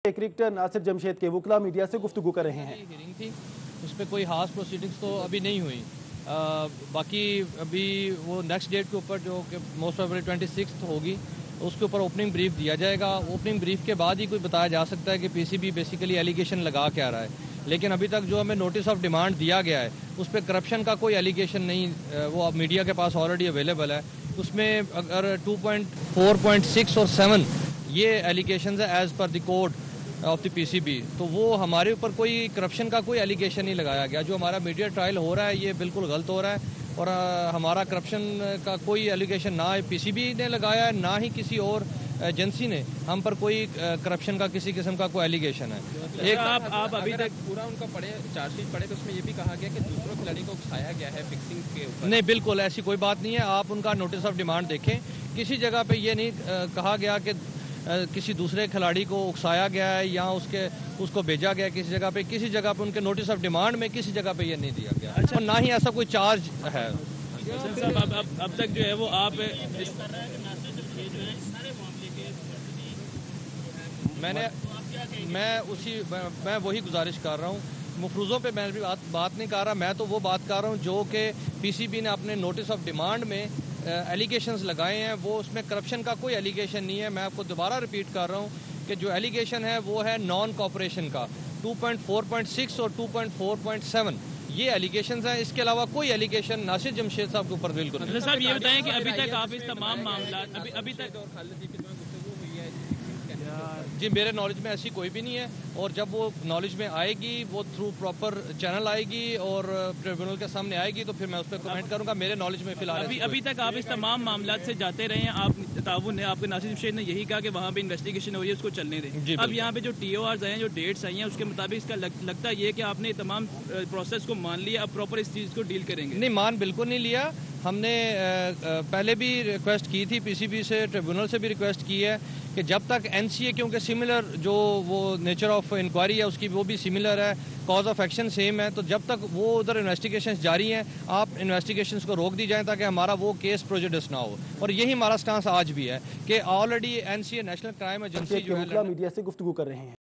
Cricketer Nasir Jamshed کے وکلا media سے گفتگو کر رہے ہیں۔ ہیرنگ تھی، اس پہ کوئی خاص پروسیڈنگز تو ابھی نہیں ہوئی، باقی ابھی وہ نیکسٹ ڈیٹ کے اوپر جو کہ موسٹ پروبیبلی 26 ہوگی، اس کے اوپر اوپننگ بریف دیا جائے گا۔ اوپننگ بریف کے بعد ہی کوئی بتایا جا سکتا ہے کہ پی سی بی بیسیکلی ایلیگیشن لگا کے آ رہا ہے، لیکن ابھی تک جو ہمیں نوٹس آف ڈیمانڈ دیا گیا ہے اس پہ کرپشن کا کوئی ایلیگیشن نہیں، وہ اب میڈیا کے پاس آلریڈی اویلیبل ہے۔ اس میں اگر 2.4.6 اور 7 یہ ایلیگیشنز ہیں as per the code of the P C B, تو وہ ہمارے اوپر کوئی کرپشن کا کوئی ایلیگیشن نہیں لگایا گیا۔ جو ہمارا میڈیا ٹرائل ہو رہا ہے یہ بالکل غلط ہو رہا ہے، اور ہمارا کرپشن کا کوئی ایلیگیشن نہ پی سی بی نے لگایا ہے، نہ ہی کسی اور ایجنسی نے ہم پر کوئی کرپشن کا کسی قسم کا کوئی ایلیگیشن ہے۔ ایک آپ ابھی تک پورا ان کا چارج شیٹ پڑھے تو اس میں یہ بھی کہا گیا کہ دوسروں کھلاڑی کو اکسایا گیا ہے فکسنگ کے اوپر۔ نہیں، بالکل ایسی کوئی بات نہیں ہے۔ آپ ان کا نوٹس آف ڈیمانڈ دیکھیں، کسی جگہ پہ یہ نہیں کہا گیا کہ کسی دوسرے کھلاڑی کو اکسایا گیا ہے یا اس کو بھیجا گیا کسی جگہ پہ ان کے نوٹس آف ڈیمانڈ میں کسی جگہ پہ یہ نہیں دیا گیا، اور نہ ہی ایسا کوئی چارج ہے۔ اب تک جو ہے وہ آپ میں وہی گزارش کر رہا ہوں، مفروضوں پہ میں بھی بات نہیں کر رہا، میں تو وہ بات کر رہا ہوں جو کہ پی سی بی نے اپنے نوٹس آف ڈیمانڈ میں ایلیگیشنز لگائے ہیں، وہ اس میں کرپشن کا کوئی ایلیگیشن نہیں ہے۔ میں آپ کو دوبارہ ریپیٹ کر رہا ہوں کہ جو ایلیگیشن ہے وہ ہے نان کوآپریشن کا، 2.4.6 اور 2.4.7 یہ ایلیگیشنز ہیں۔ اس کے علاوہ کوئی ایلیگیشن ناصر جمشید صاحب کے اوپر بالکل نہیں۔ صاحب یہ بتائیں کہ ابھی تک آپ اس تمام معاملات ابھی تک جی میرے نالج میں ایسی کوئی بھی نہیں ہے، اور جب وہ نالج میں آئے گی وہ تھرو پراپر چینل آئے گی اور ٹریبیونل کے سامنے آئے گی تو پھر میں اس پہ کمنٹ کروں گا۔ میرے نالج میں فی الحال ابھی تک آپ اس تمام معاملات سے جاتے رہے ہیں، آپ تعاون نے آپ کے ناصر جمشید نے یہی کہا کہ وہاں پہ انویسٹیگیشن ہو رہی ہے، اس کو چلنے دیں۔ اب یہاں پہ جو ٹی او آرز آئے ہیں، جو ڈیٹس آئی ہیں، اس کے مطابق اس کا لگتا یہ کہ آپ نے تمام پروسیس کو مان لیا، اب پراپر اس چیز کو ڈیل کریں گے؟ نہیں، مان بالکل نہیں لیا۔ ہم نے پہلے بھی ریکویسٹ کی تھی پی سی بی سے، ٹریبیونل سے بھی ریکویسٹ کی ہے کہ جب تک این سی اے، کیونکہ سملر جو وہ نیچر آف انکوائری ہے اس کی وہ بھی سملر ہے، کاز آف ایکشن سیم ہے، تو جب تک وہ ادھر انویسٹیگیشنز جاری ہیں آپ انویسٹیگیشنز کو روک دی جائیں تاکہ ہمارا وہ کیس پروجیڈس نہ ہو، اور یہی ہمارا سٹانس آج بھی ہے کہ already N C a national crime agency جو ہے وکلا میڈیا سے گفتگو کر رہے ہیں۔